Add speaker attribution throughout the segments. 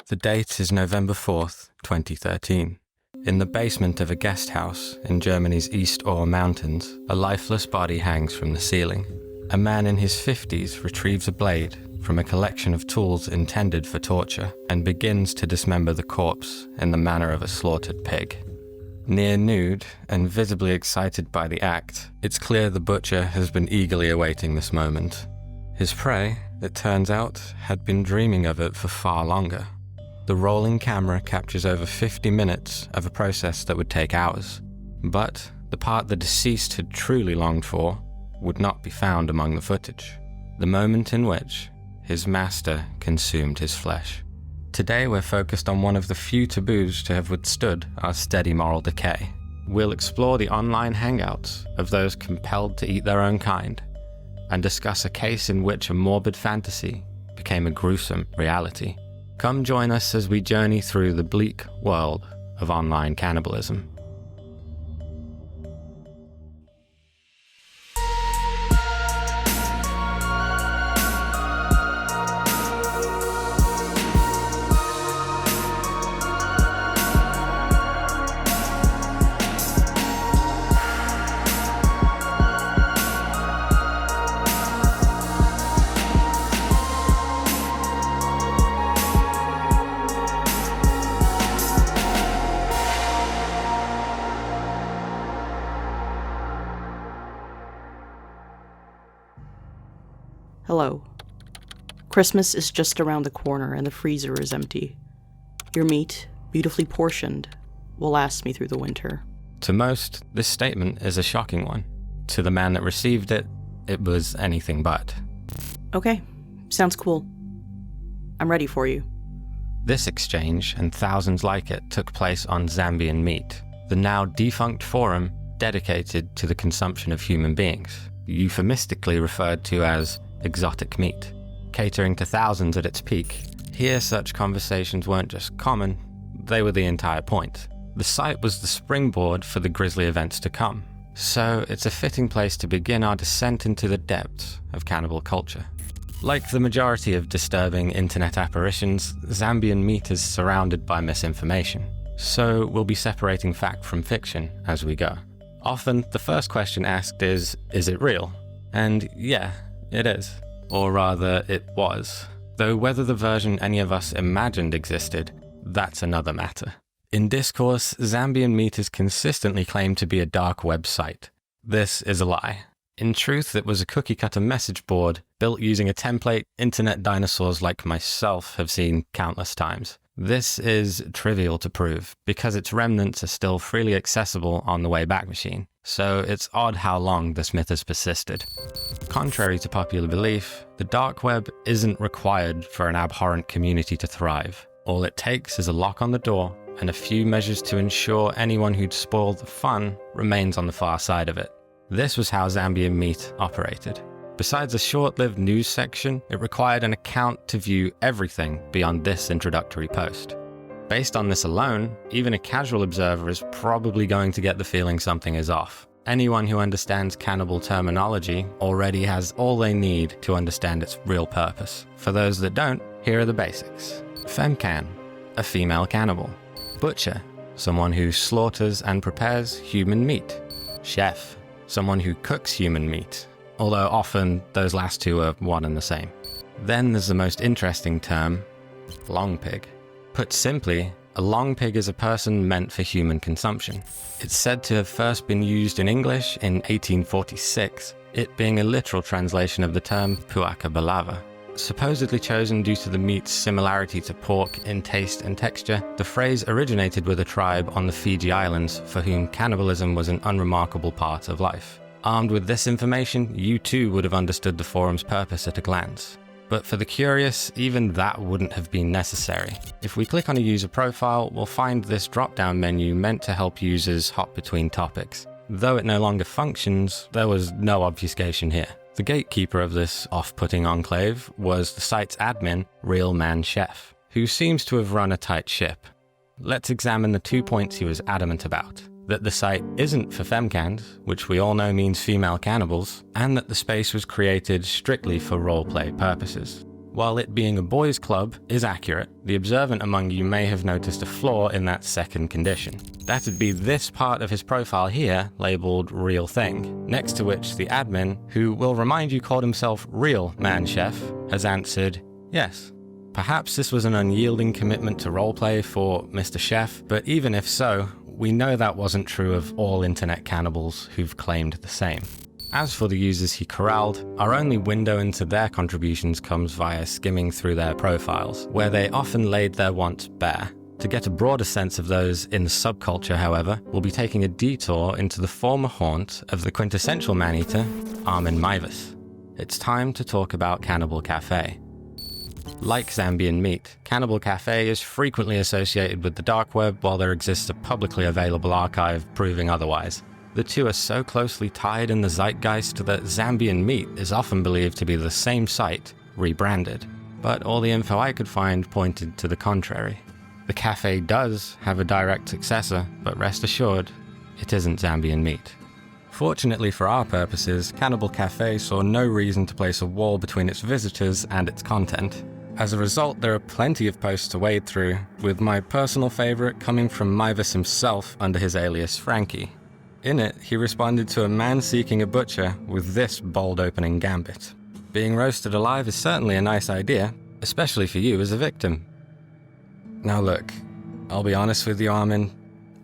Speaker 1: The date is November 4th, 2013. In the basement of a guest house in Germany's East Ore Mountains, a lifeless body hangs from the ceiling. A man in his 50s retrieves a blade from a collection of tools intended for torture and begins to dismember the corpse in the manner of a slaughtered pig. Near nude and visibly excited by the act, it's clear the butcher has been eagerly awaiting this moment. His prey, it turns out, had been dreaming of it for far longer. The rolling camera captures over 50 minutes of a process that would take hours. But the part the deceased had truly longed for would not be found among the footage. The moment in which his master consumed his flesh. Today we're focused on one of the few taboos to have withstood our steady moral decay. We'll explore the online hangouts of those compelled to eat their own kind, and discuss a case in which a morbid fantasy became a gruesome reality. Come join us as we journey through the bleak world of online cannibalism.
Speaker 2: Hello. Christmas is just around the corner and the freezer is empty. Your meat, beautifully portioned, will last me through the winter.
Speaker 1: To most, this statement is a shocking one. To the man that received it, it was anything but.
Speaker 2: Okay, sounds cool. I'm ready for you.
Speaker 1: This exchange, and thousands like it, took place on Zambian Meat, the now-defunct forum dedicated to the consumption of human beings, euphemistically referred to as exotic meat, catering to thousands at its peak. Here, such conversations weren't just common, they were the entire point. The site was the springboard for the grisly events to come, so it's a fitting place to begin our descent into the depths of cannibal culture. Like the majority of disturbing internet apparitions, Zambian Meat is surrounded by misinformation, so we'll be separating fact from fiction as we go. Often, the first question asked is it real? And yeah, it is. Or rather, it was. Though whether the version any of us imagined existed, that's another matter. In discourse, Zambian Meat is consistently claimed to be a dark website. This is a lie. In truth, it was a cookie-cutter message board built using a template internet dinosaurs like myself have seen countless times. This is trivial to prove, because its remnants are still freely accessible on the Wayback Machine, so it's odd how long this myth has persisted. Contrary to popular belief, the dark web isn't required for an abhorrent community to thrive. All it takes is a lock on the door and a few measures to ensure anyone who'd spoiled the fun remains on the far side of it. This was how Zambian Meat operated. Besides a short-lived news section, it required an account to view everything beyond this introductory post. Based on this alone, even a casual observer is probably going to get the feeling something is off. Anyone who understands cannibal terminology already has all they need to understand its real purpose. For those that don't, here are the basics. Femcan, a female cannibal. Butcher, someone who slaughters and prepares human meat. Chef, someone who cooks human meat, although often those last two are one and the same. Then there's the most interesting term, long pig. Put simply, a long pig is a person meant for human consumption. It's said to have first been used in English in 1846, it being a literal translation of the term puaka balava. Supposedly chosen due to the meat's similarity to pork in taste and texture, the phrase originated with a tribe on the Fiji Islands for whom cannibalism was an unremarkable part of life. Armed with this information, you too would have understood the forum's purpose at a glance. But for the curious, even that wouldn't have been necessary. If we click on a user profile, we'll find this drop-down menu meant to help users hop between topics. Though it no longer functions, there was no obfuscation here. The gatekeeper of this off-putting enclave was the site's admin, Real Man Chef, who seems to have run a tight ship. Let's examine the 2 points he was adamant about. That the site isn't for femcans, which we all know means female cannibals, and that the space was created strictly for roleplay purposes. While it being a boys' club is accurate, the observant among you may have noticed a flaw in that second condition. That'd be this part of his profile here, labeled Real Thing, next to which the admin, who will remind you called himself Real Man Chef, has answered yes. Perhaps this was an unyielding commitment to roleplay for Mr. Chef, but even if so, we know that wasn't true of all internet cannibals who've claimed the same. As for the users he corralled, our only window into their contributions comes via skimming through their profiles, where they often laid their wants bare. To get a broader sense of those in the subculture, however, we'll be taking a detour into the former haunt of the quintessential man-eater, Armin Meiwes. It's time to talk about Cannibal Cafe. Like Zambian Meat, Cannibal Cafe is frequently associated with the dark web, while there exists a publicly available archive proving otherwise. The two are so closely tied in the zeitgeist that Zambian Meat is often believed to be the same site, rebranded. But all the info I could find pointed to the contrary. The cafe does have a direct successor, but rest assured, it isn't Zambian Meat. Fortunately for our purposes, Cannibal Cafe saw no reason to place a wall between its visitors and its content. As a result, there are plenty of posts to wade through, with my personal favourite coming from Meiwes himself under his alias Frankie. In it, he responded to a man seeking a butcher with this bold opening gambit. Being roasted alive is certainly a nice idea, especially for you as a victim. Now look, I'll be honest with you, Armin,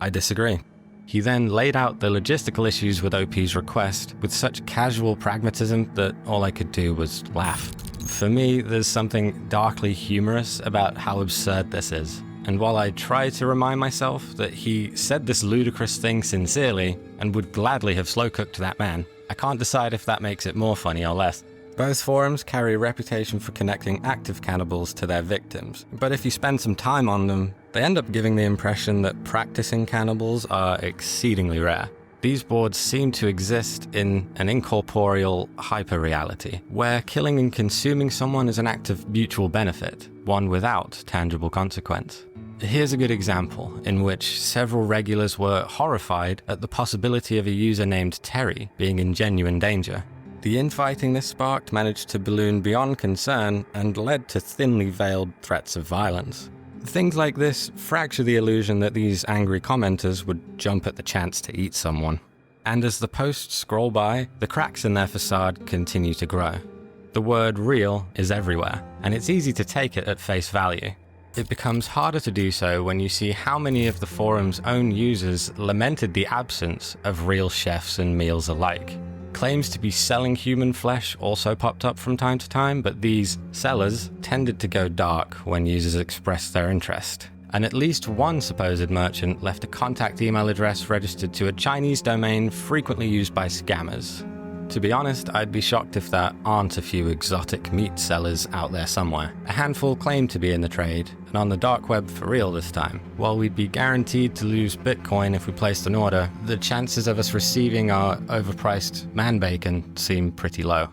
Speaker 1: I disagree. He then laid out the logistical issues with OP's request with such casual pragmatism that all I could do was laugh. For me, there's something darkly humorous about how absurd this is. And while I try to remind myself that he said this ludicrous thing sincerely and would gladly have slow-cooked that man, I can't decide if that makes it more funny or less. Both forums carry a reputation for connecting active cannibals to their victims, but if you spend some time on them, they end up giving the impression that practicing cannibals are exceedingly rare. These boards seem to exist in an incorporeal hyper-reality, where killing and consuming someone is an act of mutual benefit, one without tangible consequence. Here's a good example in which several regulars were horrified at the possibility of a user named Terry being in genuine danger. The infighting this sparked managed to balloon beyond concern and led to thinly veiled threats of violence. Things like this fracture the illusion that these angry commenters would jump at the chance to eat someone. And as the posts scroll by, the cracks in their facade continue to grow. The word real is everywhere, and it's easy to take it at face value. It becomes harder to do so when you see how many of the forum's own users lamented the absence of real chefs and meals alike. Claims to be selling human flesh also popped up from time to time, but these sellers tended to go dark when users expressed their interest. And at least one supposed merchant left a contact email address registered to a Chinese domain frequently used by scammers. To be honest, I'd be shocked if there aren't a few exotic meat sellers out there somewhere. A handful claim to be in the trade, and on the dark web for real this time. While we'd be guaranteed to lose Bitcoin if we placed an order, the chances of us receiving our overpriced man bacon seem pretty low.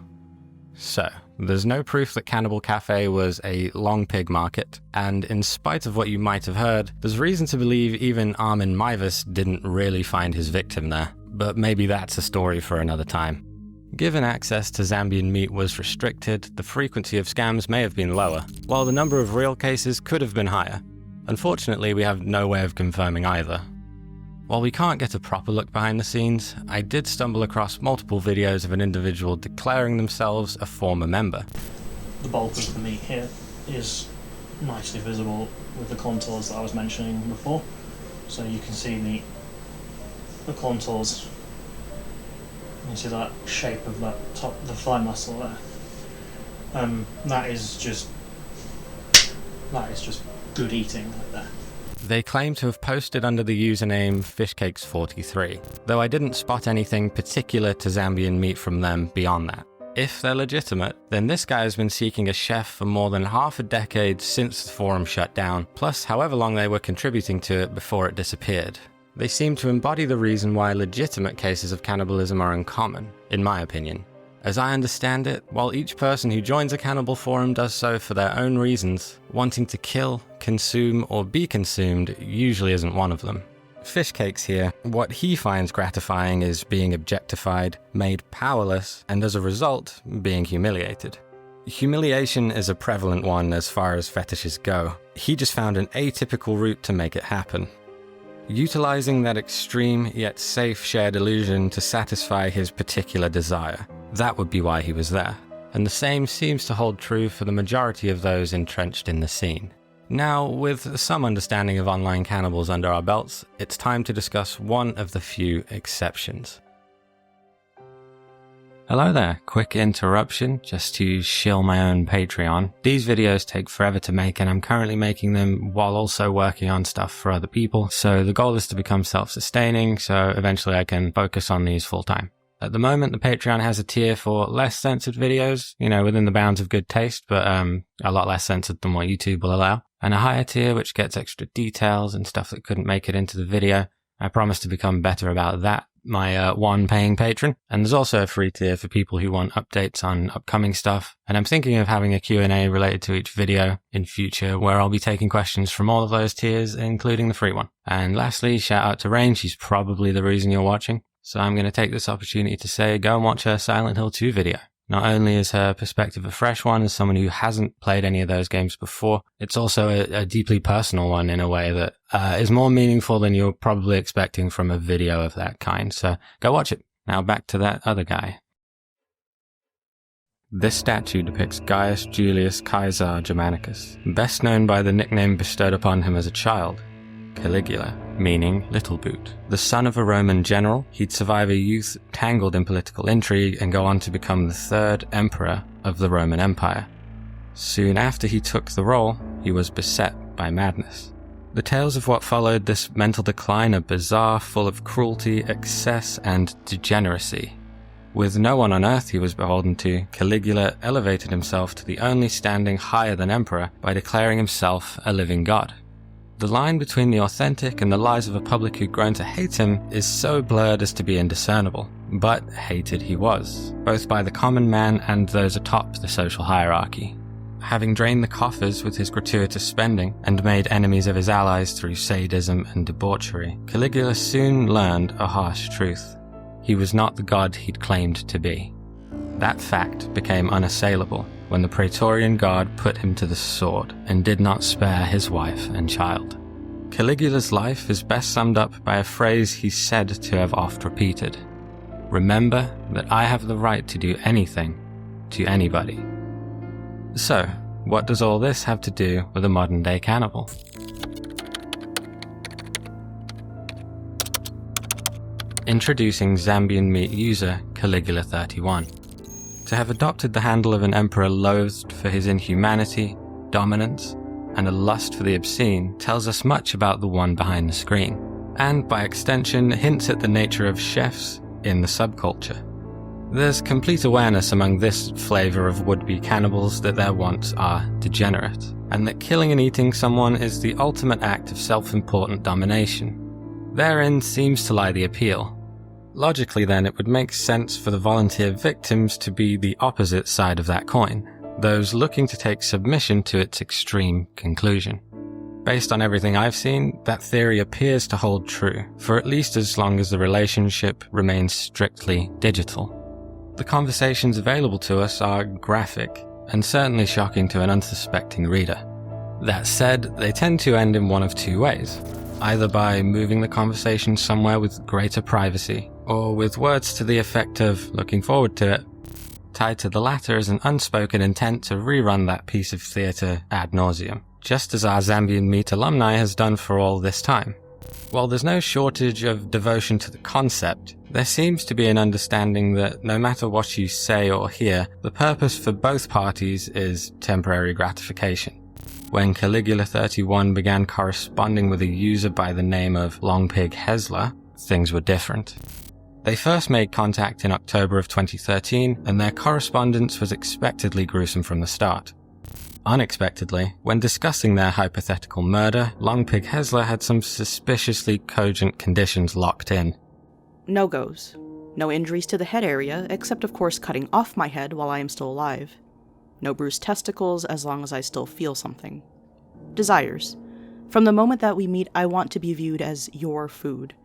Speaker 1: So, there's no proof that Cannibal Cafe was a long pig market, and in spite of what you might have heard, there's reason to believe even Armin Meiwes didn't really find his victim there. But maybe that's a story for another time. Given access to Zambian Meat was restricted, the frequency of scams may have been lower, while the number of real cases could have been higher. Unfortunately, we have no way of confirming either. While we can't get a proper look behind the scenes, I did stumble across multiple videos of an individual declaring themselves a former member.
Speaker 3: The bulk of the meat here is nicely visible with the contours that I was mentioning before. So you can see the contours. You see that shape of that top, the thigh muscle there. That is just good eating right there.
Speaker 1: They claim to have posted under the username Fishcakes43, though I didn't spot anything particular to Zambian Meat from them beyond that. If they're legitimate, then this guy has been seeking a chef for more than half a decade since the forum shut down, plus however long they were contributing to it before it disappeared. They seem to embody the reason why legitimate cases of cannibalism are uncommon, in my opinion. As I understand it, while each person who joins a cannibal forum does so for their own reasons, wanting to kill, consume, or be consumed usually isn't one of them. Fishcakes here, what he finds gratifying is being objectified, made powerless, and as a result, being humiliated. Humiliation is a prevalent one as far as fetishes go. He just found an atypical route to make it happen. Utilizing that extreme yet safe shared illusion to satisfy his particular desire. That would be why he was there. And the same seems to hold true for the majority of those entrenched in the scene. Now, with some understanding of online cannibals under our belts, it's time to discuss one of the few exceptions. Hello there, quick interruption just to shill my own Patreon. These videos take forever to make and I'm currently making them while also working on stuff for other people, so the goal is to become self-sustaining so eventually I can focus on these full time. At the moment, the Patreon has a tier for less censored videos, within the bounds of good taste, but a lot less censored than what YouTube will allow. And a higher tier which gets extra details and stuff that couldn't make it into the video. I promise to become better about that, my one paying patron. And there's also a free tier for people who want updates on upcoming stuff. And I'm thinking of having a Q&A related to each video in future where I'll be taking questions from all of those tiers, including the free one. And lastly, shout out to Rain, she's probably the reason you're watching. So I'm going to take this opportunity to say go and watch her Silent Hill 2 video. Not only is her perspective a fresh one as someone who hasn't played any of those games before, it's also a deeply personal one in a way that is more meaningful than you're probably expecting from a video of that kind. So go watch it. Now back to that other guy. This statue depicts Gaius Julius Caesar Germanicus, best known by the nickname bestowed upon him as a child, Caligula, meaning little boot. The son of a Roman general, he'd survive a youth tangled in political intrigue and go on to become the third emperor of the Roman Empire. Soon after he took the role, he was beset by madness. The tales of what followed this mental decline are bizarre, full of cruelty, excess, and degeneracy. With no one on earth he was beholden to, Caligula elevated himself to the only standing higher than emperor by declaring himself a living god. The line between the authentic and the lies of a public who'd grown to hate him is so blurred as to be indiscernible. But hated he was, both by the common man and those atop the social hierarchy. Having drained the coffers with his gratuitous spending and made enemies of his allies through sadism and debauchery, Caligula soon learned a harsh truth. He was not the god he'd claimed to be. That fact became unassailable when the Praetorian Guard put him to the sword and did not spare his wife and child. Caligula's life is best summed up by a phrase he's said to have oft repeated. Remember that I have the right to do anything to anybody. So, what does all this have to do with a modern-day cannibal? Introducing Zambian Meat user Caligula 31. To have adopted the handle of an emperor loathed for his inhumanity, dominance, and a lust for the obscene tells us much about the one behind the screen, and by extension hints at the nature of chefs in the subculture. There's complete awareness among this flavor of would-be cannibals that their wants are degenerate, and that killing and eating someone is the ultimate act of self-important domination. Therein seems to lie the appeal. Logically then, it would make sense for the volunteer victims to be the opposite side of that coin, those looking to take submission to its extreme conclusion. Based on everything I've seen, that theory appears to hold true, for at least as long as the relationship remains strictly digital. The conversations available to us are graphic, and certainly shocking to an unsuspecting reader. That said, they tend to end in one of two ways, either by moving the conversation somewhere with greater privacy, or with words to the effect of looking forward to it. Tied to the latter is an unspoken intent to rerun that piece of theatre ad nauseum, just as our Zambian Meat alumni has done for all this time. While there's no shortage of devotion to the concept, there seems to be an understanding that no matter what you say or hear, the purpose for both parties is temporary gratification. When Caligula 31 began corresponding with a user by the name of Longpig Hesler, things were different. They first made contact in October of 2013, and their correspondence was expectedly gruesome from the start. Unexpectedly, when discussing their hypothetical murder, Longpig Hesler had some suspiciously cogent conditions locked in.
Speaker 2: No-goes. No injuries to the head area, except of course cutting off my head while I am still alive. No bruised testicles as long as I still feel something. Desires. From the moment that we meet, I want to be viewed as your food.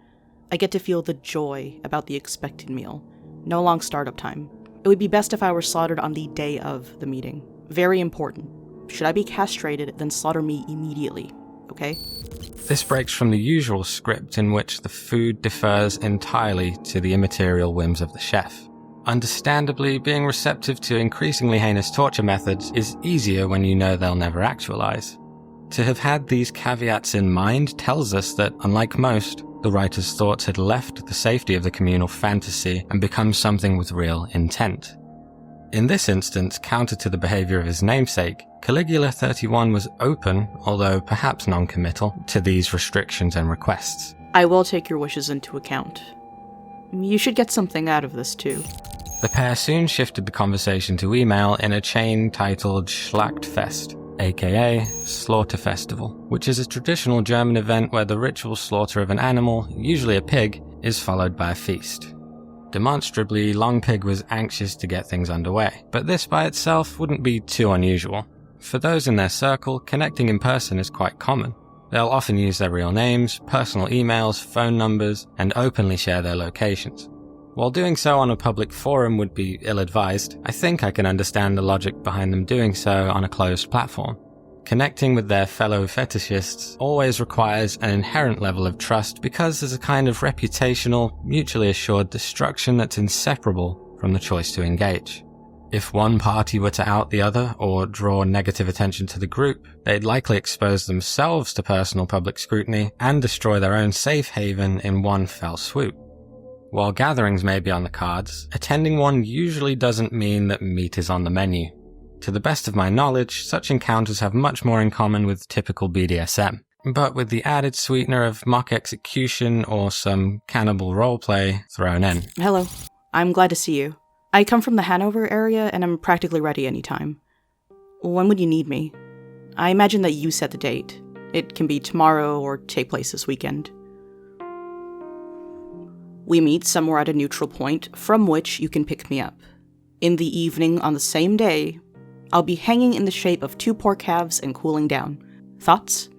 Speaker 2: I get to feel the joy about the expected meal. No long startup time. It would be best if I were slaughtered on the day of the meeting. Very important. Should I be castrated, then slaughter me immediately, okay?
Speaker 1: This breaks from the usual script in which the food defers entirely to the immaterial whims of the chef. Understandably, being receptive to increasingly heinous torture methods is easier when you know they'll never actualize. To have had these caveats in mind tells us that, unlike most, the writer's thoughts had left the safety of the communal fantasy and become something with real intent. In this instance, counter to the behavior of his namesake, Caligula 31 was open, although perhaps non-committal, to these restrictions and requests.
Speaker 2: I will take your wishes into account. You should get something out of this, too.
Speaker 1: The pair soon shifted the conversation to email in a chain titled Schlachtfest, aka Slaughter Festival, which is a traditional German event where the ritual slaughter of an animal, usually a pig, is followed by a feast. Demonstrably, Long Pig was anxious to get things underway, but this by itself wouldn't be too unusual. For those in their circle, connecting in person is quite common. They'll often use their real names, personal emails, phone numbers, and openly share their locations. While doing so on a public forum would be ill-advised, I think I can understand the logic behind them doing so on a closed platform. Connecting with their fellow fetishists always requires an inherent level of trust because there's a kind of reputational, mutually assured destruction that's inseparable from the choice to engage. If one party were to out the other or draw negative attention to the group, they'd likely expose themselves to personal public scrutiny and destroy their own safe haven in one fell swoop. While gatherings may be on the cards, attending one usually doesn't mean that meat is on the menu. To the best of my knowledge, such encounters have much more in common with typical BDSM, but with the added sweetener of mock execution or some cannibal roleplay thrown in.
Speaker 2: Hello. I'm glad to see you. I come from the Hanover area and I'm practically ready anytime. When would you need me? I imagine that you set the date. It can be tomorrow or take place this weekend. We meet somewhere at a neutral point from which you can pick me up. In the evening on the same day, I'll be hanging in the shape of 2 pork halves and cooling down. Thoughts?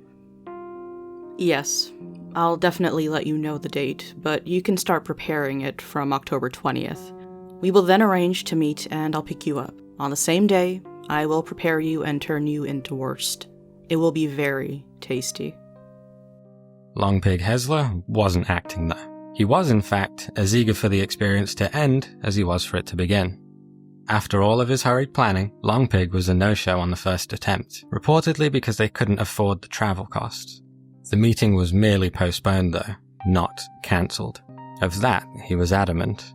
Speaker 2: Yes, I'll definitely let you know the date, but you can start preparing it from October 20th. We will then arrange to meet and I'll pick you up. On the same day, I will prepare you and turn you into wurst. It will be very tasty.
Speaker 1: Long Pig Hessler wasn't acting though. He was, in fact, as eager for the experience to end as he was for it to begin. After all of his hurried planning, Long Pig was a no-show on the first attempt, reportedly because they couldn't afford the travel costs. The meeting was merely postponed though, not cancelled. Of that, he was adamant.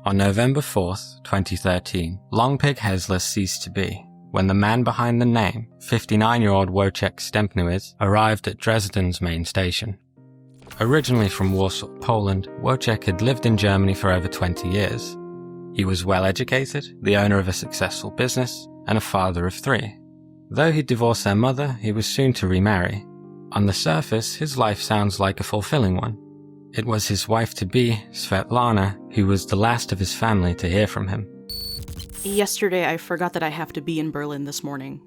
Speaker 1: On November 4th, 2013, Long Pig Hessler ceased to be, when the man behind the name, 59-year-old Wojciech Stempniewicz, arrived at Dresden's main station. Originally from Warsaw, Poland, Wojciech had lived in Germany for over 20 years. He was well educated, the owner of a successful business, and a father of 3. Though he'd divorced their mother, he was soon to remarry. On the surface, his life sounds like a fulfilling one. It was his wife-to-be, Svetlana, who was the last of his family to hear from him.
Speaker 2: Yesterday I forgot that I have to be in Berlin this morning.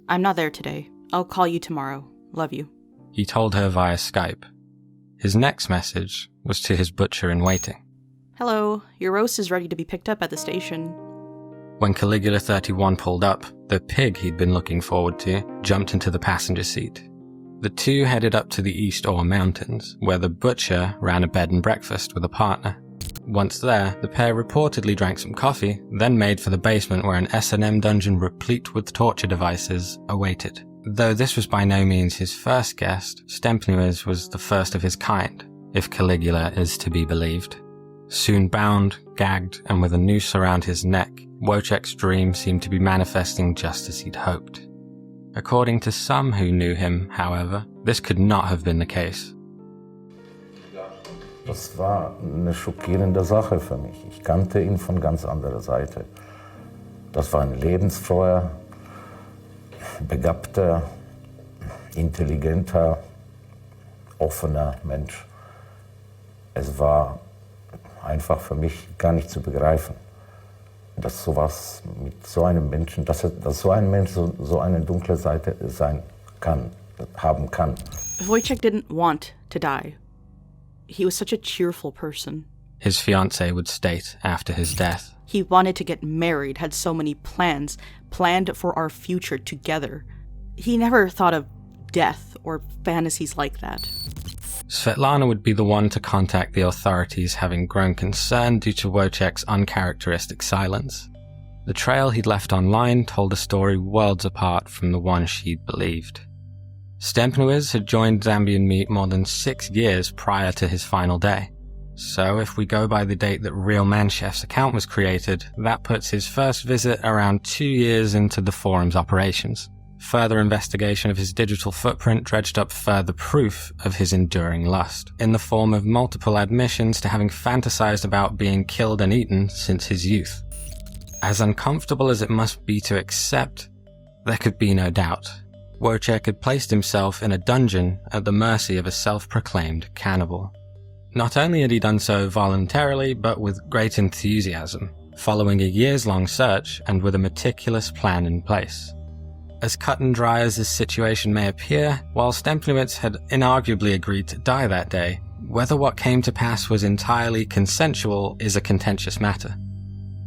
Speaker 2: I'm not there today. I'll call you tomorrow. Love you.
Speaker 1: He told her via Skype. His next message was to his butcher-in-waiting.
Speaker 2: Hello, your roast is ready to be picked up at the station.
Speaker 1: When Caligula 31 pulled up, the pig he'd been looking forward to jumped into the passenger seat. The two headed up to the East Ore Mountains, where the butcher ran a bed and breakfast with a partner. Once there, the pair reportedly drank some coffee, then made for the basement where an S&M dungeon replete with torture devices awaited. Though this was by no means his first guest, Stempniewicz was the first of his kind, if Caligula is to be believed. Soon bound, gagged, and with a noose around his neck, Wojciech's dream seemed to be manifesting just as he'd hoped. According to some who knew him, however, this could not have been the case.
Speaker 4: Das war eine schockierende Sache für mich. Ich kannte ihn von ganz anderer Seite. Das war ein lebensfroher, begabter, intelligenter, offener Mensch. Es war einfach für mich gar nicht zu begreifen, dass sowas mit so einem Menschen, dass so ein Mensch so eine dunkle Seite sein kann, haben kann.
Speaker 2: Wojciech didn't want to die. He was such a cheerful person.
Speaker 1: his fiancée would state after his death.
Speaker 2: He wanted to get married, had so many plans, planned for our future together. He never thought of death or fantasies like that.
Speaker 1: Svetlana would be the one to contact the authorities, having grown concerned due to Wojciech's uncharacteristic silence. The trail he'd left online told a story worlds apart from the one she'd believed. Meiwes had joined Zambian Meat more than 6 years prior to his final day. So if we go by the date that Real Man Chef's account was created, that puts his first visit around 2 years into the forum's operations. Further investigation of his digital footprint dredged up further proof of his enduring lust, in the form of multiple admissions to having fantasized about being killed and eaten since his youth. As uncomfortable as it must be to accept, there could be no doubt. Wojciech had placed himself in a dungeon at the mercy of a self-proclaimed cannibal. Not only had he done so voluntarily, but with great enthusiasm, following a years-long search and with a meticulous plan in place. As cut and dry as this situation may appear, while Meiwes had inarguably agreed to die that day, whether what came to pass was entirely consensual is a contentious matter.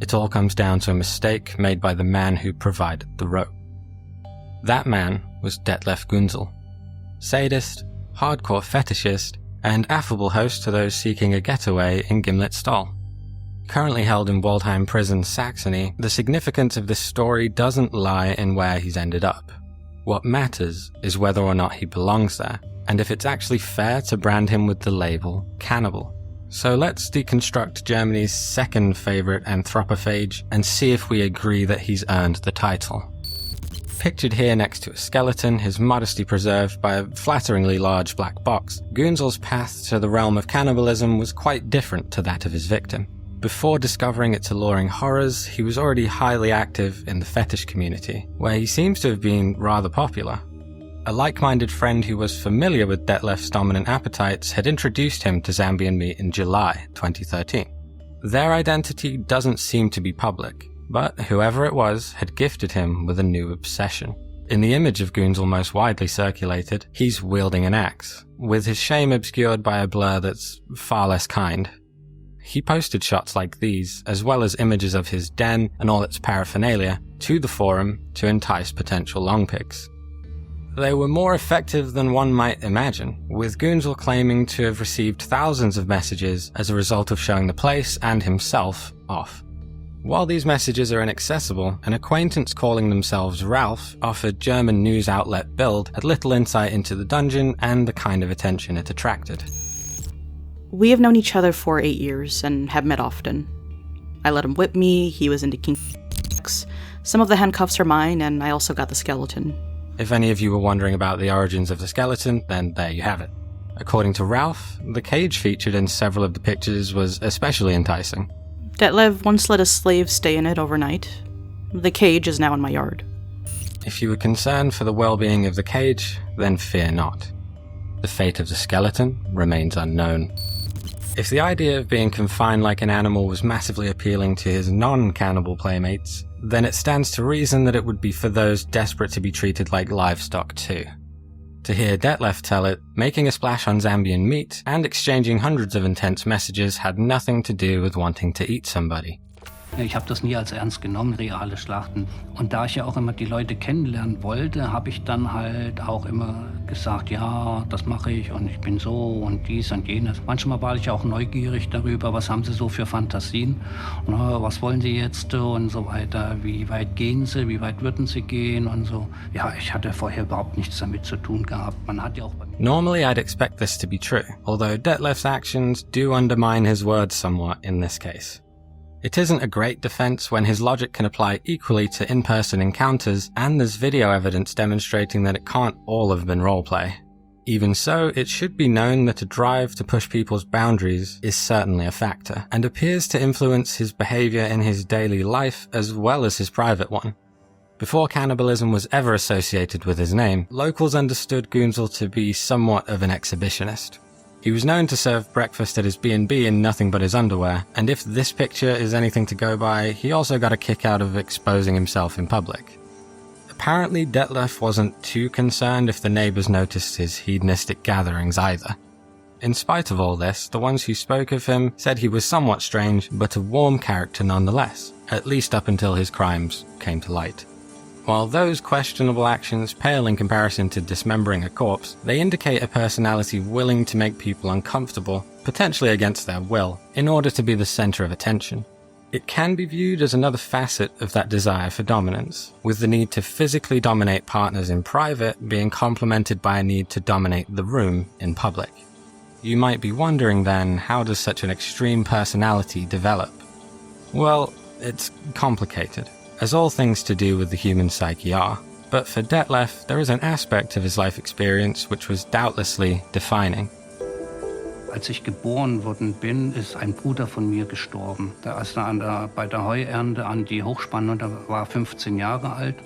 Speaker 1: It all comes down to a mistake made by the man who provided the rope. That man was Detlev Guenzel, sadist, hardcore fetishist, and affable host to those seeking a getaway in Gimlet Stall. Currently held in Waldheim Prison, Saxony, the significance of this story doesn't lie in where he's ended up. What matters is whether or not he belongs there, and if it's actually fair to brand him with the label cannibal. So let's deconstruct Germany's second favourite anthropophage and see if we agree that he's earned the title. Pictured here next to a skeleton, his modesty preserved by a flatteringly large black box, Guenzel's path to the realm of cannibalism was quite different to that of his victim. Before discovering its alluring horrors, he was already highly active in the fetish community, where he seems to have been rather popular. A like-minded friend who was familiar with Detlef's dominant appetites had introduced him to Zambian Meat in July 2013. Their identity doesn't seem to be public, but whoever it was had gifted him with a new obsession. In the image of Guenzel most widely circulated, he's wielding an axe, with his shame obscured by a blur that's far less kind. He posted shots like these, as well as images of his den and all its paraphernalia, to the forum to entice potential long pics. They were more effective than one might imagine, with Guenzel claiming to have received thousands of messages as a result of showing the place and himself off. While these messages are inaccessible, an acquaintance calling themselves Ralph offered German news outlet Bild had little insight into the dungeon and the kind of attention it attracted.
Speaker 2: We have known each other for 8 years and have met often. I let him whip me, he was into kink sex. Some of the handcuffs are mine, and I also got the skeleton.
Speaker 1: If any of you were wondering about the origins of the skeleton, then there you have it. According to Ralph, the cage featured in several of the pictures was especially enticing.
Speaker 2: Detlev once let a slave stay in it overnight. The cage is now in my yard.
Speaker 1: If you were concerned for the well-being of the cage, then fear not. The fate of the skeleton remains unknown. If the idea of being confined like an animal was massively appealing to his non-cannibal playmates, then it stands to reason that it would be for those desperate to be treated like livestock too. To hear Detlev tell it, making a splash on Zambian Meat and exchanging hundreds of intense messages had nothing to do with wanting to eat somebody.
Speaker 5: Ich habe das nie als ernst genommen, reale Schlachten. Und da ich ja auch immer die Leute kennenlernen wollte, habe ich dann halt auch immer gesagt, ja, das mache ich und ich bin so und dies und jenes. Manchmal war ich auch neugierig darüber, was haben sie so für Fantasien, und, was wollen sie jetzt und so weiter, wie weit gehen sie, wie weit würden sie gehen und so. Ja, ich hatte vorher überhaupt nichts damit zu tun gehabt. Man hat ja auch bei mir
Speaker 1: Normally I'd expect this to be true, although Detlef's actions do undermine his words somewhat in this case. It isn't a great defense when his logic can apply equally to in-person encounters, and there's video evidence demonstrating that it can't all have been roleplay. Even so, it should be known that a drive to push people's boundaries is certainly a factor, and appears to influence his behavior in his daily life as well as his private one. Before cannibalism was ever associated with his name, locals understood Guenzel to be somewhat of an exhibitionist. He was known to serve breakfast at his B&B in nothing but his underwear, and if this picture is anything to go by, he also got a kick out of exposing himself in public. Apparently, Detlev wasn't too concerned if the neighbors noticed his hedonistic gatherings either. In spite of all this, the ones who spoke of him said he was somewhat strange, but a warm character nonetheless, at least up until his crimes came to light. While those questionable actions pale in comparison to dismembering a corpse, they indicate a personality willing to make people uncomfortable, potentially against their will, in order to be the center of attention. It can be viewed as another facet of that desire for dominance, with the need to physically dominate partners in private being complemented by a need to dominate the room in public. You might be wondering then, how does such an extreme personality develop? Well, it's complicated, as all things to do with the human psyche are, but for Detlev, there is an aspect of his life experience which was doubtlessly defining.
Speaker 5: Als ich geboren worden bin, ist ein Bruder von mir gestorben. Der ist bei der Heuernte an die Hochspannung, der war 15 Jahre alt.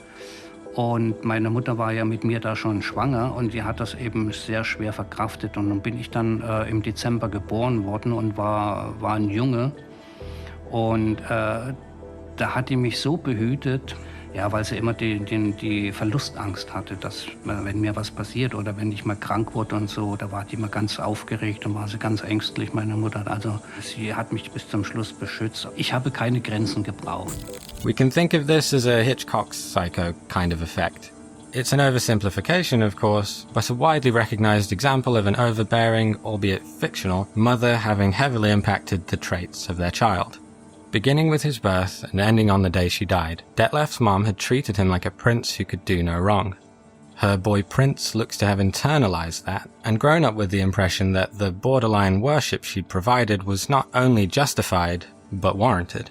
Speaker 5: Und meine Mutter war ja mit mir da schon schwanger und die hat das eben sehr schwer verkraftet. Und dann bin ich dann im Dezember geboren worden und war ein Junge. Und da hat die mich so behütet, ja, weil sie immer die Verlustangst hatte, dass wenn mir was passiert oder wenn ich mal krank wurde und so, da war die immer ganz aufgeregt und war sie ganz ängstlich, meine Mutter. Also sie hat mich bis zum Schluss beschützt. Ich habe keine Grenzen gebraucht.
Speaker 1: We can think of this as a Hitchcock's Psycho kind of effect. It's an oversimplification, of course, but a widely recognized example of an overbearing, albeit fictional, mother having heavily impacted the traits of their child. Beginning with his birth and ending on the day she died, Detlev's mom had treated him like a prince who could do no wrong. Her boy Prince looks to have internalized that and grown up with the impression that the borderline worship she'd provided was not only justified, but warranted.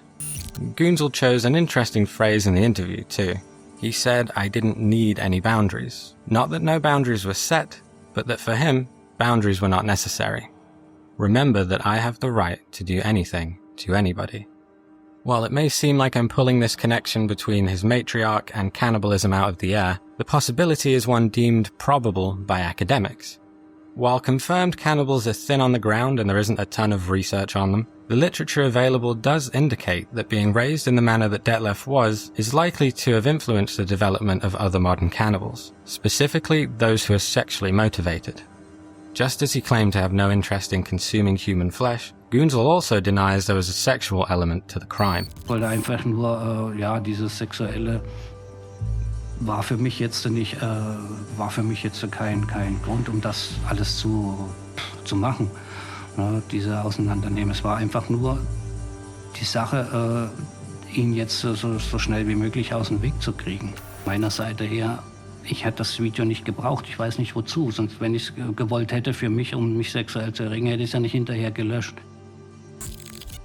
Speaker 1: Guenzel chose an interesting phrase in the interview too. He said, "I didn't need any boundaries. Not that no boundaries were set, but that for him, boundaries were not necessary. Remember that I have the right to do anything to anybody." While it may seem like I'm pulling this connection between his matriarch and cannibalism out of the air, the possibility is one deemed probable by academics. While confirmed cannibals are thin on the ground and there isn't a ton of research on them, the literature available does indicate that being raised in the manner that Detlev was is likely to have influenced the development of other modern cannibals, specifically those who are sexually motivated. Just as he claimed to have no interest in consuming human flesh, Guenzel also denies there was a sexual element to the crime.
Speaker 5: Ich wollte einfach nur, ja, dieses Sexuelle war für mich jetzt kein Grund, um das alles zu machen, ne, diese Auseinandernehmen. Es war einfach nur die Sache, ihn jetzt so schnell wie möglich aus dem Weg zu kriegen. Meiner Seite her, ich hätte das Video nicht gebraucht, ich weiß nicht wozu, sonst wenn ich es gewollt hätte für mich, um mich sexuell zu erregen, hätte ich es ja nicht hinterher gelöscht.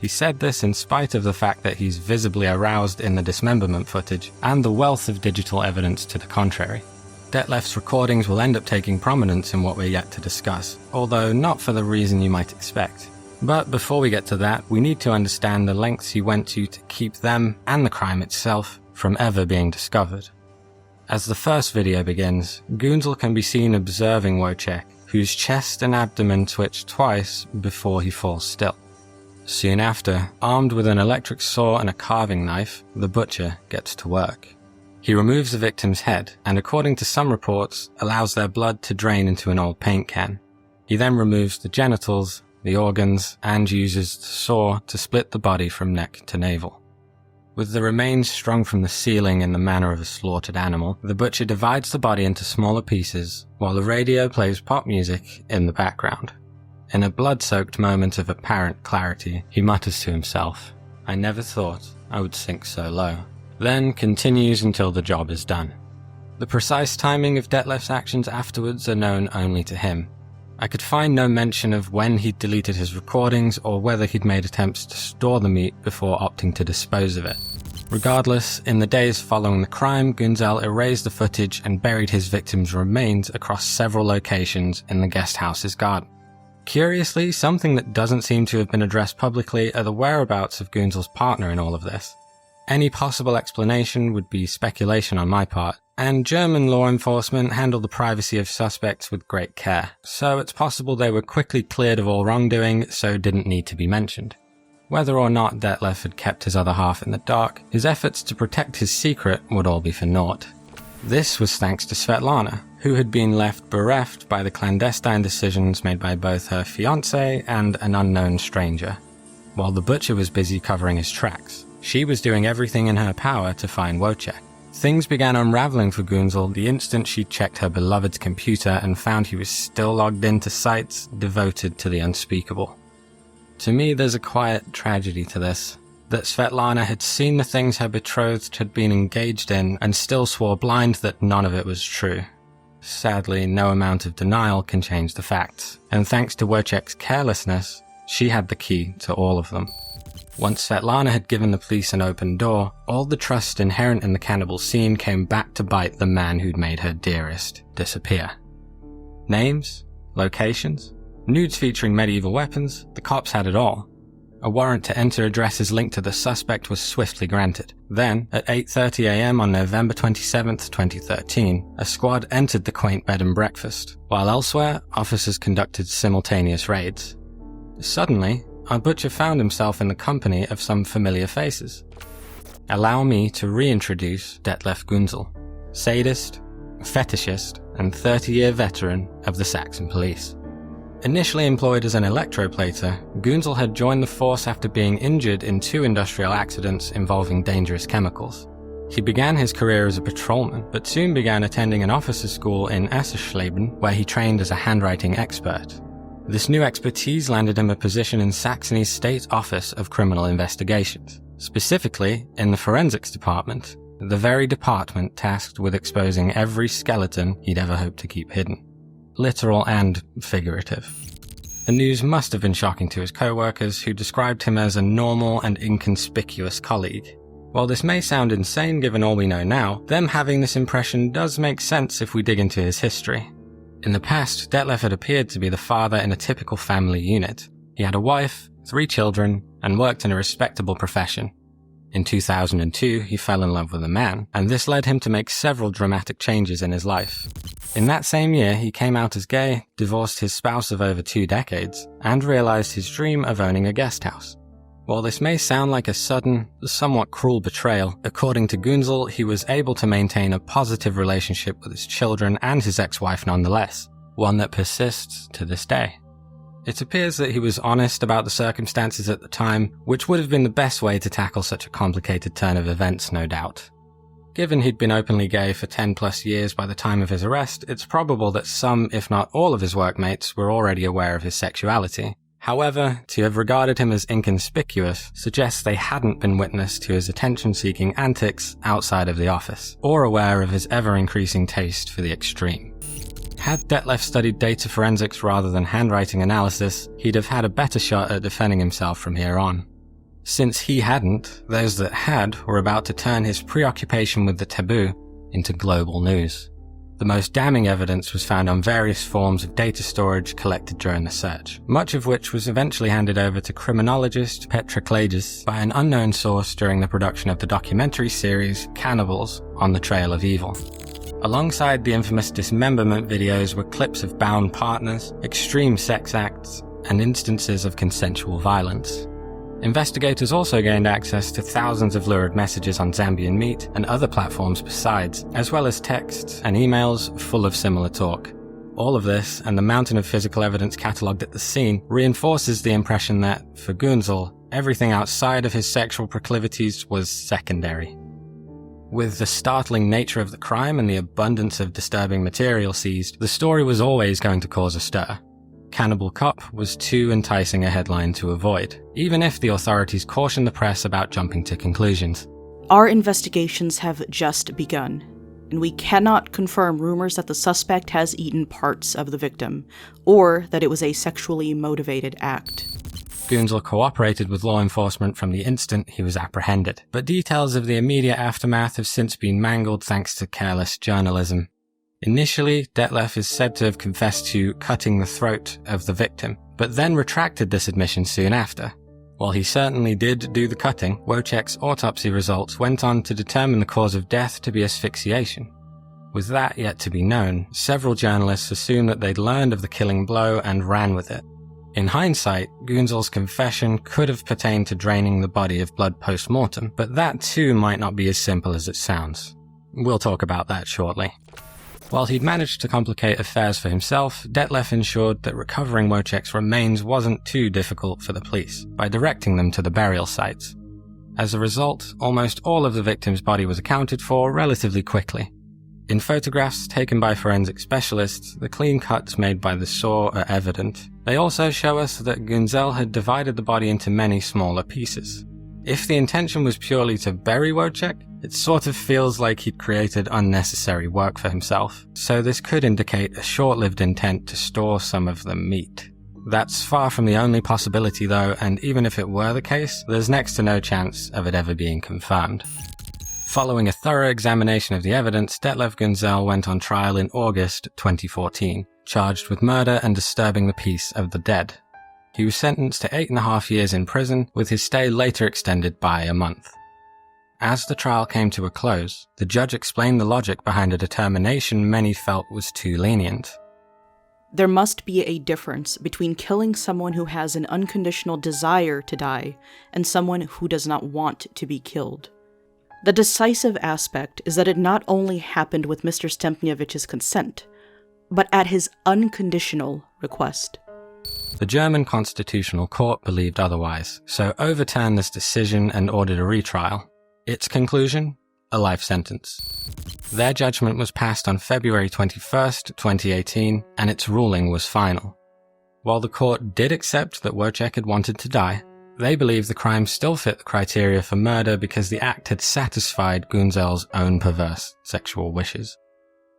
Speaker 1: He said this in spite of the fact that he's visibly aroused in the dismemberment footage and the wealth of digital evidence to the contrary. Detlev's recordings will end up taking prominence in what we're yet to discuss, although not for the reason you might expect. But before we get to that, we need to understand the lengths he went to keep them, and the crime itself, from ever being discovered. As the first video begins, Guenzel can be seen observing Wojciech, whose chest and abdomen twitch twice before he falls still. Soon after, armed with an electric saw and a carving knife, the butcher gets to work. He removes the victim's head, and according to some reports, allows their blood to drain into an old paint can. He then removes the genitals, the organs, and uses the saw to split the body from neck to navel. With the remains strung from the ceiling in the manner of a slaughtered animal, the butcher divides the body into smaller pieces, while the radio plays pop music in the background. In a blood-soaked moment of apparent clarity, he mutters to himself, "I never thought I would sink so low," then continues until the job is done. The precise timing of Detlev's actions afterwards are known only to him. I could find no mention of when he'd deleted his recordings or whether he'd made attempts to store the meat before opting to dispose of it. Regardless, in the days following the crime, Guenzel erased the footage and buried his victims' remains across several locations in the guest house's garden. Curiously, something that doesn't seem to have been addressed publicly are the whereabouts of Guenzel's partner in all of this. Any possible explanation would be speculation on my part, and German law enforcement handle the privacy of suspects with great care, so it's possible they were quickly cleared of all wrongdoing, so didn't need to be mentioned. Whether or not Detlev had kept his other half in the dark, his efforts to protect his secret would all be for naught. This was thanks to Svetlana, who had been left bereft by the clandestine decisions made by both her fiancé and an unknown stranger. While the butcher was busy covering his tracks, she was doing everything in her power to find Wojciech. Things began unraveling for Guenzel the instant she checked her beloved's computer and found he was still logged into sites devoted to the unspeakable. To me, there's a quiet tragedy to this, that Svetlana had seen the things her betrothed had been engaged in and still swore blind that none of it was true. Sadly, no amount of denial can change the facts, and thanks to Wojciech's carelessness, she had the key to all of them. Once Svetlana had given the police an open door, all the trust inherent in the cannibal scene came back to bite the man who'd made her dearest disappear. Names, locations, nudes featuring medieval weapons, the cops had it all. A warrant to enter addresses linked to the suspect was swiftly granted. Then, at 8:30 a.m. on November 27, 2013, a squad entered the quaint bed and breakfast, while elsewhere, officers conducted simultaneous raids. Suddenly, our butcher found himself in the company of some familiar faces. Allow me to reintroduce Detlev Guenzel, sadist, fetishist, and 30-year veteran of the Saxon police. Initially employed as an electroplater, Guenzel had joined the force after being injured in 2 industrial accidents involving dangerous chemicals. He began his career as a patrolman, but soon began attending an officer's school in Assersleben, where he trained as a handwriting expert. This new expertise landed him a position in Saxony's State Office of Criminal Investigations, specifically in the forensics department, the very department tasked with exposing every skeleton he'd ever hoped to keep hidden. Literal and figurative. The news must have been shocking to his co-workers, who described him as a normal and inconspicuous colleague. While this may sound insane given all we know now, them having this impression does make sense if we dig into his history. In the past, Detlev had appeared to be the father in a typical family unit. He had a wife, 3 children, and worked in a respectable profession. In 2002, he fell in love with a man, and this led him to make several dramatic changes in his life. In that same year, he came out as gay, divorced his spouse of over 2 decades, and realized his dream of owning a guest house. While this may sound like a sudden, somewhat cruel betrayal, according to Guenzel, he was able to maintain a positive relationship with his children and his ex-wife nonetheless, one that persists to this day. It appears that he was honest about the circumstances at the time, which would have been the best way to tackle such a complicated turn of events, no doubt. Given he'd been openly gay for 10+ years by the time of his arrest, it's probable that some, if not all of his workmates, were already aware of his sexuality. However, to have regarded him as inconspicuous suggests they hadn't been witness to his attention-seeking antics outside of the office, or aware of his ever-increasing taste for the extreme. Had Detlev studied data forensics rather than handwriting analysis, he'd have had a better shot at defending himself from here on. Since he hadn't, those that had were about to turn his preoccupation with the taboo into global news. The most damning evidence was found on various forms of data storage collected during the search, much of which was eventually handed over to criminologist Petra Klages by an unknown source during the production of the documentary series Cannibals on the Trail of Evil. Alongside the infamous dismemberment videos were clips of bound partners, extreme sex acts, and instances of consensual violence. Investigators also gained access to thousands of lurid messages on Zambian Meat and other platforms besides, as well as texts and emails full of similar talk. All of this, and the mountain of physical evidence catalogued at the scene, reinforces the impression that, for Guenzel, everything outside of his sexual proclivities was secondary. With the startling nature of the crime and the abundance of disturbing material seized, the story was always going to cause a stir. Cannibal Cop was too enticing a headline to avoid, even if the authorities cautioned the press about jumping to conclusions.
Speaker 2: Our investigations have just begun, and we cannot confirm rumors that the suspect has eaten parts of the victim, or that it was a sexually motivated act.
Speaker 1: Guenzel cooperated with law enforcement from the instant he was apprehended, but details of the immediate aftermath have since been mangled thanks to careless journalism. Initially, Detlev is said to have confessed to cutting the throat of the victim, but then retracted this admission soon after. While he certainly did do the cutting, Wojciech's autopsy results went on to determine the cause of death to be asphyxiation. With that yet to be known, several journalists assumed that they'd learned of the killing blow and ran with it. In hindsight, Guenzel's confession could have pertained to draining the body of blood post-mortem, but that too might not be as simple as it sounds. We'll talk about that shortly. While he'd managed to complicate affairs for himself, Detlev ensured that recovering Wojciech's remains wasn't too difficult for the police, by directing them to the burial sites. As a result, almost all of the victim's body was accounted for relatively quickly. In photographs taken by forensic specialists, the clean cuts made by the saw are evident. They also show us that Guenzel had divided the body into many smaller pieces. If the intention was purely to bury Wojciech, it sort of feels like he'd created unnecessary work for himself, so this could indicate a short-lived intent to store some of the meat. That's far from the only possibility though, and even if it were the case, there's next to no chance of it ever being confirmed. Following a thorough examination of the evidence, Detlev Guenzel went on trial in August 2014, charged with murder and disturbing the peace of the dead. He was sentenced to 8.5 years in prison, with his stay later extended by a month. As the trial came to a close, the judge explained the logic behind a determination many felt was too lenient.
Speaker 2: There must be a difference between killing someone who has an unconditional desire to die and someone who does not want to be killed. The decisive aspect is that it not only happened with Mr. Stempniewicz's consent, but at his unconditional request.
Speaker 1: The German Constitutional Court believed otherwise, so overturned this decision and ordered a retrial. Its conclusion? A life sentence. Their judgment was passed on February 21st, 2018, and its ruling was final. While the court did accept that Wojciech had wanted to die, they believed the crime still fit the criteria for murder because the act had satisfied Guenzel's own perverse sexual wishes.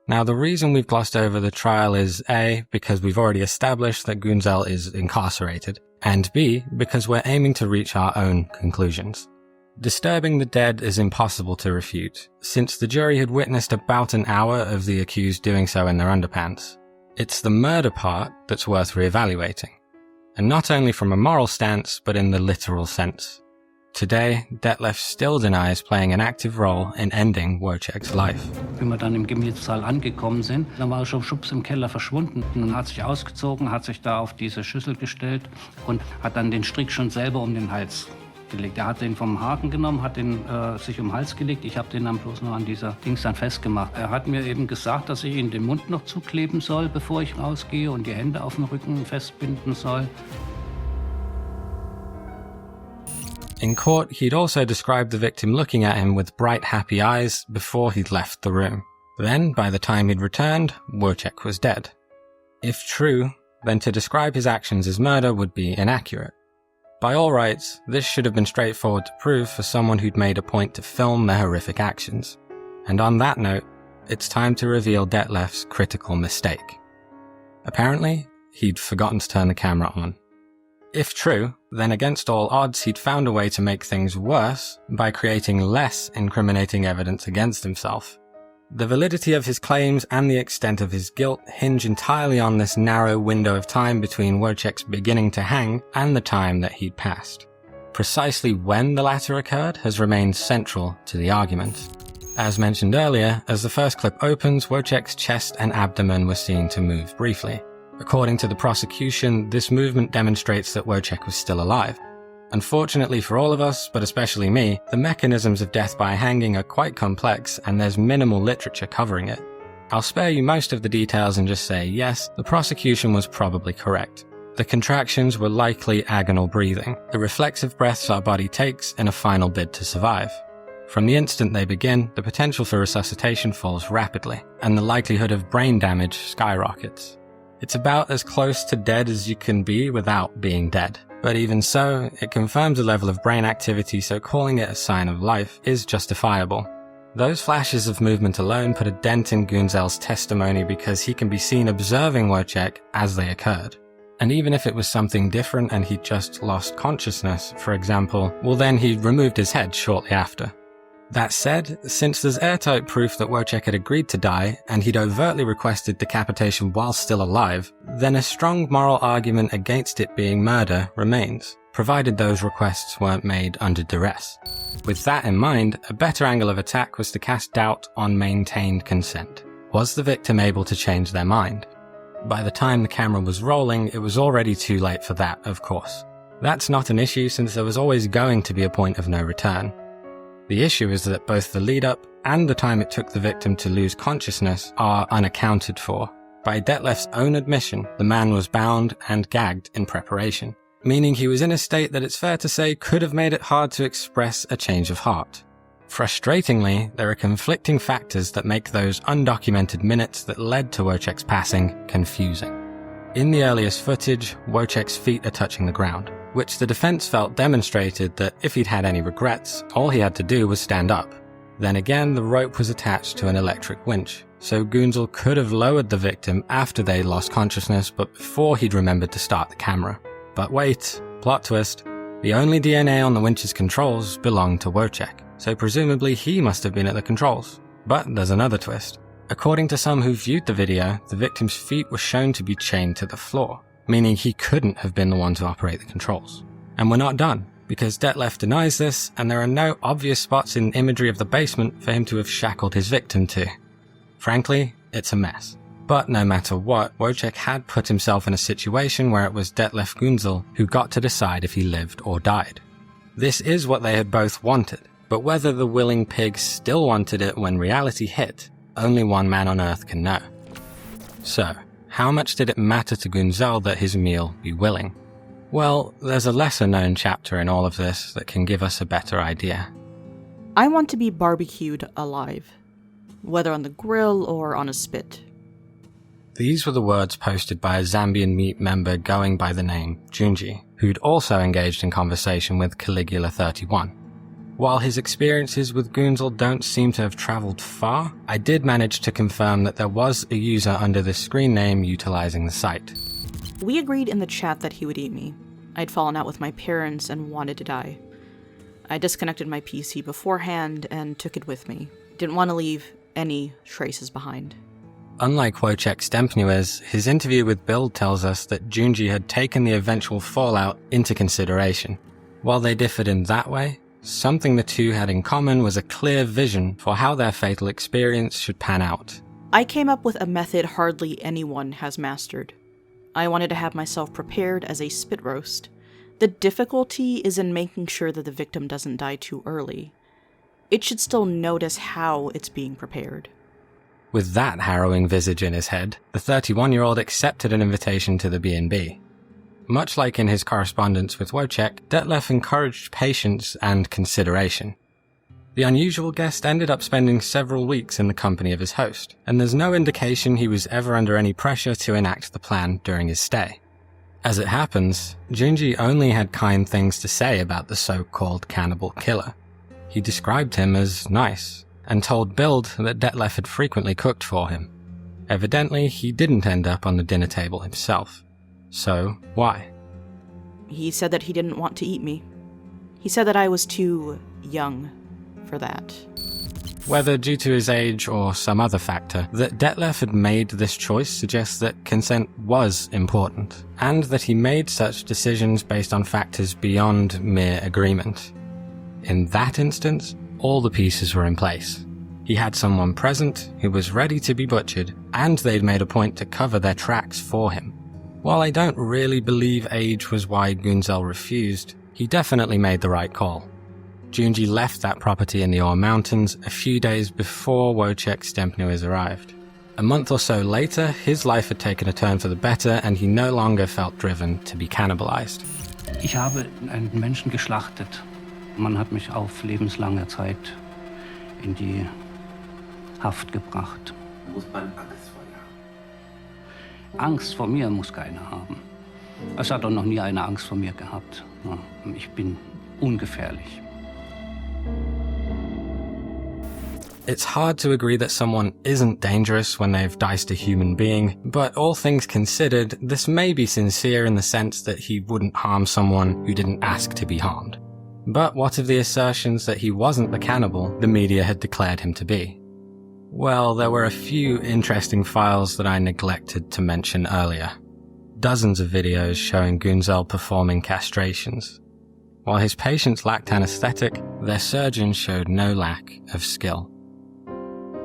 Speaker 1: Now, the reason we've glossed over the trial is A, because we've already established that Guenzel is incarcerated, and B, because we're aiming to reach our own conclusions. Disturbing the dead is impossible to refute, since the jury had witnessed about an hour of the accused doing so in their underpants. It's the murder part that's worth reevaluating, and not only from a moral stance, but in the literal sense. Today, Detlev still denies playing an active role in ending Wojciech's life.
Speaker 5: Wenn wir dann im Gemütssaal angekommen sind, dann war er schon schubs im Keller verschwunden und hat sich ausgezogen, hat sich da auf diese Schüssel gestellt und hat dann den Strick schon selber um den Hals gelegt. Er hat den vom Haken genommen, hat den sich um den Hals gelegt. Ich habe den dann bloß noch an dieser Dings dann festgemacht. Er hat mir eben gesagt, dass ich ihn den Mund noch zukleben soll, bevor ich rausgehe und die Hände auf dem Rücken festbinden soll.
Speaker 1: In court, he'd also described the victim looking at him with bright, happy eyes before he'd left the room. Then, by the time he'd returned, Wojciech was dead. If true, then to describe his actions as murder would be inaccurate. By all rights, this should have been straightforward to prove for someone who'd made a point to film their horrific actions. And on that note, it's time to reveal Detlev's critical mistake. Apparently, he'd forgotten to turn the camera on. If true, then against all odds he'd found a way to make things worse by creating less incriminating evidence against himself. The validity of his claims and the extent of his guilt hinge entirely on this narrow window of time between Wojciech's beginning to hang and the time that he'd passed. Precisely when the latter occurred has remained central to the argument. As mentioned earlier, as the first clip opens, Wojciech's chest and abdomen were seen to move briefly. According to the prosecution, this movement demonstrates that Wojciech was still alive. Unfortunately for all of us, but especially me, the mechanisms of death by hanging are quite complex and there's minimal literature covering it. I'll spare you most of the details and just say, yes, the prosecution was probably correct. The contractions were likely agonal breathing, the reflexive breaths our body takes in a final bid to survive. From the instant they begin, the potential for resuscitation falls rapidly, and the likelihood of brain damage skyrockets. It's about as close to dead as you can be without being dead. But even so, it confirms a level of brain activity, so calling it a sign of life is justifiable. Those flashes of movement alone put a dent in Guenzel's testimony because he can be seen observing Wojciech as they occurred. And even if it was something different and he'd just lost consciousness, for example, well then he'd removed his head shortly after. That said, since there's airtight proof that Wojciech had agreed to die, and he'd overtly requested decapitation while still alive, then a strong moral argument against it being murder remains, provided those requests weren't made under duress. With that in mind, a better angle of attack was to cast doubt on maintained consent. Was the victim able to change their mind? By the time the camera was rolling, it was already too late for that, of course. That's not an issue since there was always going to be a point of no return. The issue is that both the lead-up and the time it took the victim to lose consciousness are unaccounted for. By Detlev's own admission, the man was bound and gagged in preparation, meaning he was in a state that it's fair to say could have made it hard to express a change of heart. Frustratingly, there are conflicting factors that make those undocumented minutes that led to Wojciech's passing confusing. In the earliest footage, Wojciech's feet are touching the ground, which the defense felt demonstrated that if he'd had any regrets, all he had to do was stand up. Then again, the rope was attached to an electric winch, so Guenzel could have lowered the victim after they lost consciousness but before he'd remembered to start the camera. But wait, plot twist. The only DNA on the winch's controls belonged to Wojciech, so presumably he must have been at the controls. But there's another twist. According to some who viewed the video, the victim's feet were shown to be chained to the floor, meaning he couldn't have been the one to operate the controls. And we're not done, because Detlev denies this, and there are no obvious spots in imagery of the basement for him to have shackled his victim to. Frankly, it's a mess. But no matter what, Wojciech had put himself in a situation where it was Detlev Guenzel who got to decide if he lived or died. This is what they had both wanted, but whether the willing pig still wanted it when reality hit, only one man on Earth can know. So, how much did it matter to Guenzel that his meal be willing? Well, there's a lesser-known chapter in all of this that can give us a better idea.
Speaker 2: I want to be barbecued alive, whether on the grill or on a spit.
Speaker 1: These were the words posted by a Zambian Meat member going by the name Junji, who'd also engaged in conversation with Caligula 31. While his experiences with Guenzel don't seem to have travelled far, I did manage to confirm that there was a user under this screen name utilising the site.
Speaker 2: We agreed in the chat that he would eat me. I'd fallen out with my parents and wanted to die. I disconnected my PC beforehand and took it with me. Didn't want to leave any traces behind.
Speaker 1: Unlike Wojciech Stempniewicz, his interview with Bild tells us that Junji had taken the eventual fallout into consideration. While they differed in that way, something the two had in common was a clear vision for how their fatal experience should pan out.
Speaker 2: I came up with a method hardly anyone has mastered. I wanted to have myself prepared as a spit roast. The difficulty is in making sure that the victim doesn't die too early. It should still notice how it's being prepared.
Speaker 1: With that harrowing visage in his head, the 31-year-old accepted an invitation to the B&B. Much like in his correspondence with Wojciech, Detlev encouraged patience and consideration. The unusual guest ended up spending several weeks in the company of his host, and there's no indication he was ever under any pressure to enact the plan during his stay. As it happens, Junji only had kind things to say about the so-called cannibal killer. He described him as nice, and told Bild that Detlev had frequently cooked for him. Evidently, he didn't end up on the dinner table himself. So, why?
Speaker 2: He said that he didn't want to eat me. He said that I was too young for that.
Speaker 1: Whether due to his age or some other factor, that Detlev had made this choice suggests that consent was important, and that he made such decisions based on factors beyond mere agreement. In that instance, all the pieces were in place. He had someone present who was ready to be butchered, and they'd made a point to cover their tracks for him. While I don't really believe age was why Guenzel refused, he definitely made the right call. Junji left that property in the Ore Mountains a few days before Wojciech Stempniewicz arrived. A month or so later, his life had taken a turn for the better and he no longer felt driven to be cannibalized.
Speaker 5: Ich habe einen Menschen geschlachtet. Man hat mich auf lebenslange Zeit in die Haft gebracht.
Speaker 6: Muss man Angst vor ihr haben?
Speaker 5: Angst vor mir muss keiner haben. Es hat auch noch nie eine Angst vor mir gehabt. Ich bin ungefährlich.
Speaker 1: It's hard to agree that someone isn't dangerous when they've diced a human being, but all things considered, this may be sincere in the sense that he wouldn't harm someone who didn't ask to be harmed. But what of the assertions that he wasn't the cannibal the media had declared him to be? Well, there were a few interesting files that I neglected to mention earlier. Dozens of videos showing Guenzel performing castrations. While his patients lacked anesthetic, their surgeons showed no lack of skill.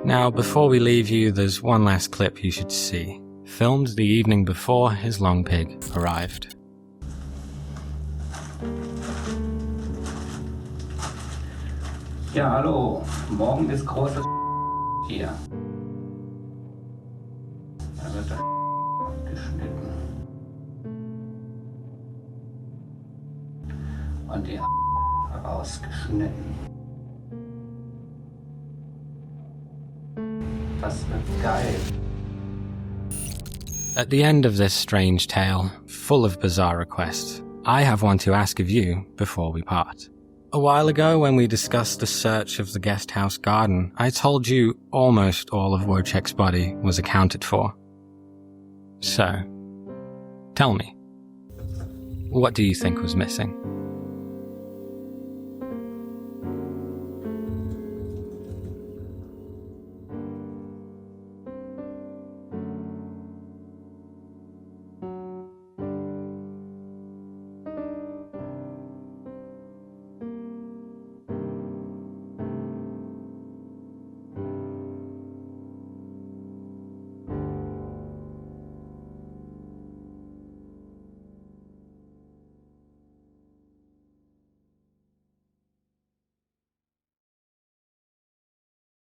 Speaker 1: Now, before we leave you, there's one last clip you should see, filmed the evening before his long pig arrived.
Speaker 5: Ja, hallo. Morgen ist großes hier. Da wird das geschnitten. Und die rausgeschnitten. Das wird geil.
Speaker 1: At the end of this strange tale, full of bizarre requests, I have one to ask of you before we part. A while ago, when we discussed the search of the guest house garden, I told you almost all of Wojciech's body was accounted for. So, tell me, what do you think was missing?